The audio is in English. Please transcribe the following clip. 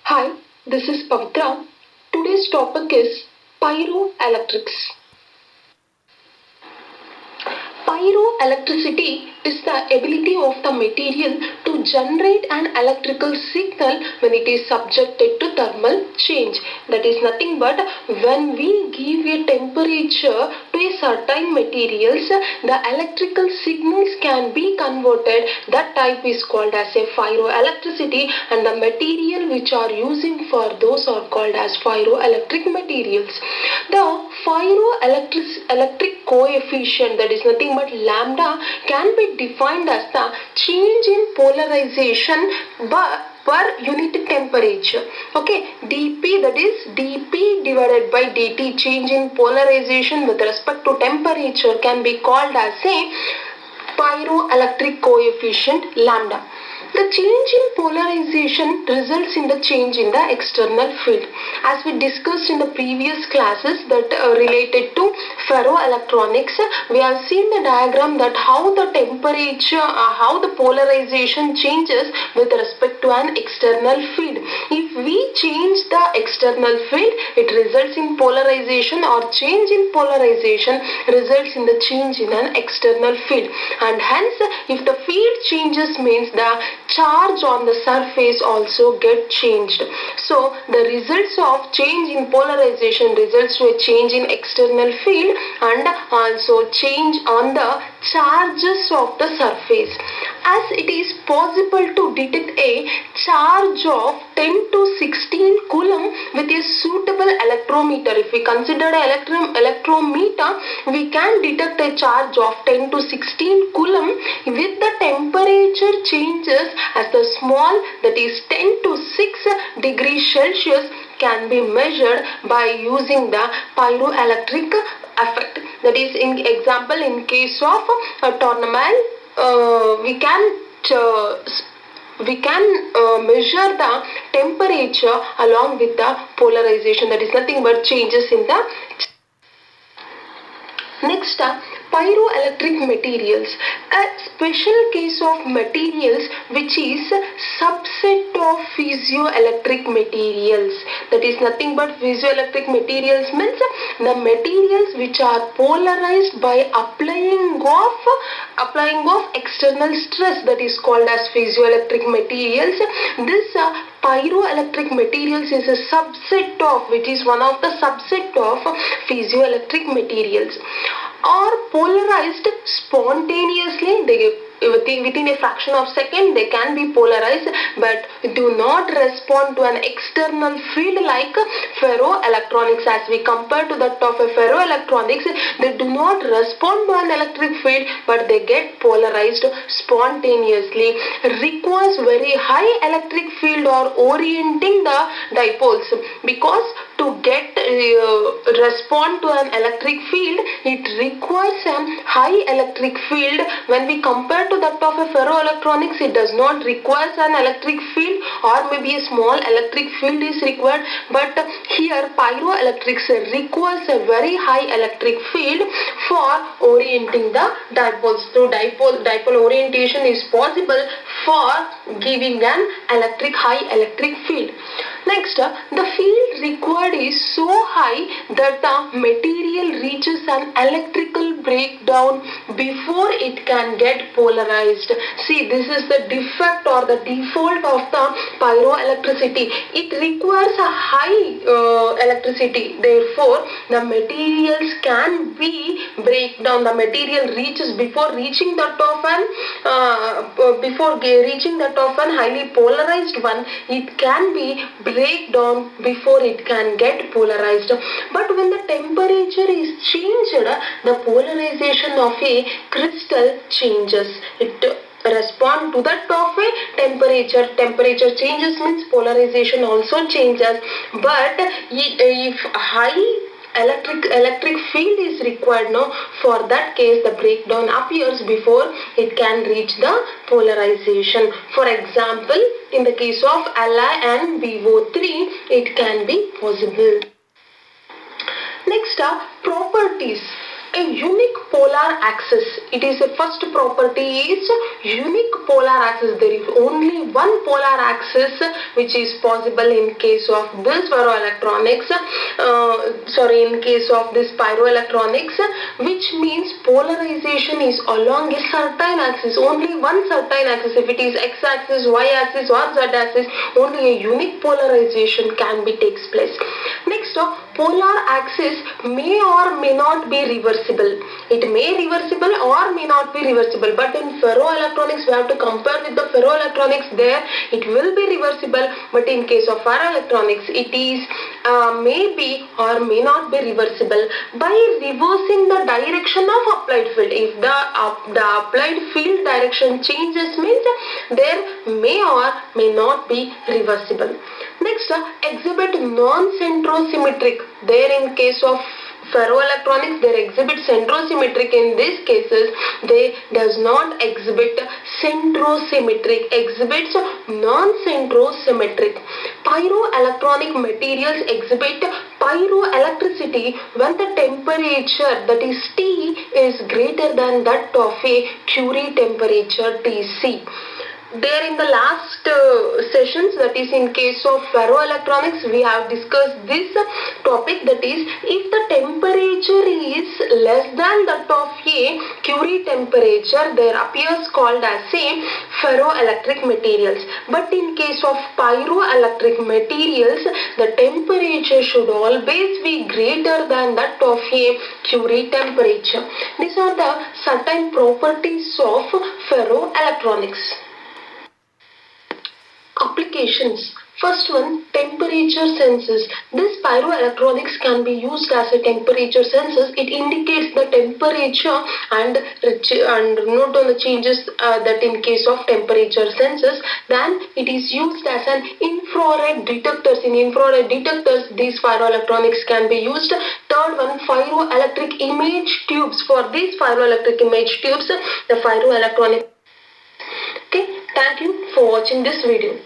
Hi, this is Pavitra. Today's topic is pyroelectrics. Pyroelectricity is the ability of the material to generate an electrical signal when it is subjected to thermal change. That is nothing but when we give a temperature to a certain materials, the electrical signals can be converted. That type is called as a pyroelectricity, and the material which are using for those are called as pyroelectric materials. The pyroelectric coefficient, that is nothing but lambda, can be defined as the change in polarization per unit temperature. Okay, dP, that is dP divided by dt, change in polarization with respect to temperature, can be called as a pyroelectric coefficient lambda. The change in polarization results in the change in the external field. As we discussed in the previous classes that related to ferroelectronics, we have seen the diagram that how the temperature, how the polarization changes with respect to an external field. If we change the external field, it results in polarization, or change in polarization results in the change in an external field. And hence, if the field changes means the charge on the surface also get changed. So the results of change in polarization results to a change in external field and also change on the charges of the surface. As it is possible to detect a charge of 10 to 16 coulomb with a suitable electrometer. If we consider an electrometer, we can detect a charge of 10 to 16 coulomb with the temperature changes as the small, that is 10 to 6 degrees Celsius, can be measured by using the pyroelectric effect. That is, in example, in case of a tournament, we can measure the temperature along with the polarization. That is nothing but changes in the. Next, pyroelectric materials, a special case of materials which is subset of piezoelectric materials. That is nothing but piezoelectric materials means the materials which are polarized by applying of external stress, that is called as piezoelectric materials. This pyroelectric materials is a subset of, which is one of the subset of piezoelectric materials, are polarized spontaneously. Within a fraction of second they can be polarized, but do not respond to an external field like ferroelectronics. As we compare to that of a ferroelectronics, they do not respond to an electric field, but they get polarized spontaneously. Requires very high electric field or orienting the dipoles, because to get respond to an electric field, it requires a high electric field. When we compare to that of a ferroelectronics, it does not require an electric field, or maybe a small electric field is required. But here pyroelectrics requires a very high electric field for orienting the dipoles. So dipole orientation is possible for giving an high electric field. Next, the field required is so high that the material reaches an electrical breakdown before it can get polarized. See, this is the defect or the default of the pyroelectricity. It requires a high electricity. Therefore, the materials can be breakdown. The material reaches before reaching that of an highly polarized one. It can be break down before it can get polarized. But when the temperature is changed, the polarization of a crystal changes. It respond to that of a temperature. Temperature changes means polarization also changes. But if high electric field is required, no, for that case the breakdown appears before it can reach the polarization. For example, in the case of Li and BO3, it can be possible. Next are properties. a unique polar axis. It is the first property is unique polar axis. There is only one polar axis which is possible in case of this ferroelectronics, in case of this pyroelectronics, which means polarization is along a certain axis, only one certain axis. If it is x-axis, y-axis or z-axis, only a unique polarization can be takes place. Next, polar axis may or may not be reversible. It may reversible or may not be reversible, but in ferroelectronics we have to compare with the ferroelectronics. There it will be reversible, but in case of ferroelectronics it is may be or may not be reversible by reversing the direction of applied field. If the applied field direction changes, means there may or may not be reversible. Next, exhibit non-centrosymmetric. There in case of ferroelectronics, they exhibit centrosymmetric. In these cases, they does not exhibit centrosymmetric, exhibits non-centrosymmetric. Pyroelectronic materials exhibit pyroelectricity when the temperature, that is T, is greater than that of a Curie temperature Tc. There in the last sessions, that is in case of ferroelectronics, we have discussed this topic, that is if the temperature is less than that of a Curie temperature, there appears called as a ferroelectric materials. But in case of pyroelectric materials, the temperature should always be greater than that of a Curie temperature. These are the certain properties of ferroelectronics. Applications. First one, temperature sensors. This pyroelectronics can be used as a temperature sensor. It indicates the temperature and note on the changes that in case of temperature sensors. Then it is used as an infrared detectors. In infrared detectors, these pyroelectronics can be used. Third one, pyroelectric image tubes. For these pyroelectric image tubes, the pyroelectronic. Okay, thank you for watching this video.